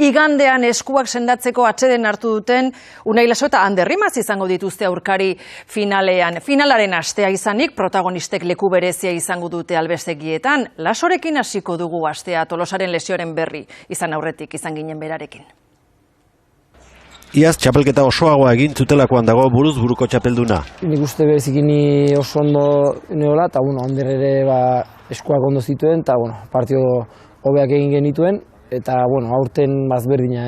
Igandean eskuak sendatzeko atseden hartu duten Unai Laso eta Ander Rimaz izango dituzte aurkari finalean. Finalaren astea izanik protagonistek leku berezia izango dute albistegietan. Lasorekin hasiko dugu astea, Tolosaren lesioaren berri izan aurretik izan ginen berarekin. Iaz txapelketa osoagoa egin zutelakoan dago buruz buruko txapelduna. Nik uste berezikini oso ondo neola, eta Ander ere eskuak ondo zituen, eta partido hobeak egin genituen, eta aurten bazberdina,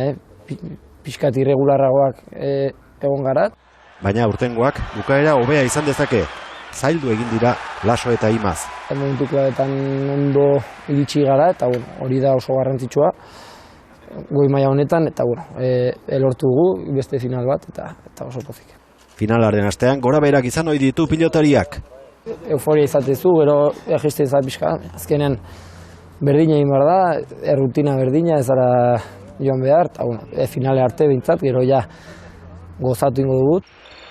pixkat irregularragoak egon gara. Baina aurtengoak bukaera hobea izan dezake, zaildu egin dira Laso eta Imaz. Momentu klabetan ondo iritsi gara, eta hori da oso garrantzitsua. Goi maila honetan, eta elortu dugu beste final bat, eta oso pozik. Finalaren astean gora berak izan ohi ditu pilotariak. Euforia izatezu, gero egiste izapizka. Azkenean berdina egin behar da, errutina berdina, ez ara joan behar, eta finale arte bintzat, gero ja gozatu ingo dugu.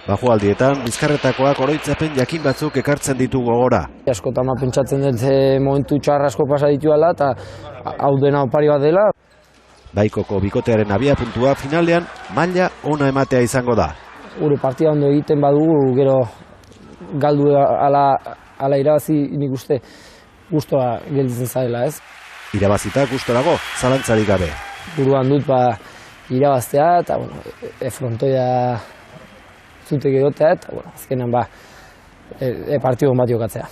Bajoaldietan, bizkarretakoak oroitzapen jakin batzuk ekartzen ditu gogora. Askotan pentsatzen dut momentu txarra asko pasa dituela, eta hau dena opari bat dela. Baikoko bikotearen abiapuntua finalean maila ona ematea izango da. Gure partida ondo egiten badugu, gero galdu ala irabazi nik uste gustua gelditzen zaila, ez? Irabazita gustorago, zalantzarik gabe. Buruan dut irabaztea, eta frontoia zutek egotea, eta azkenean partidu bat jokatzea.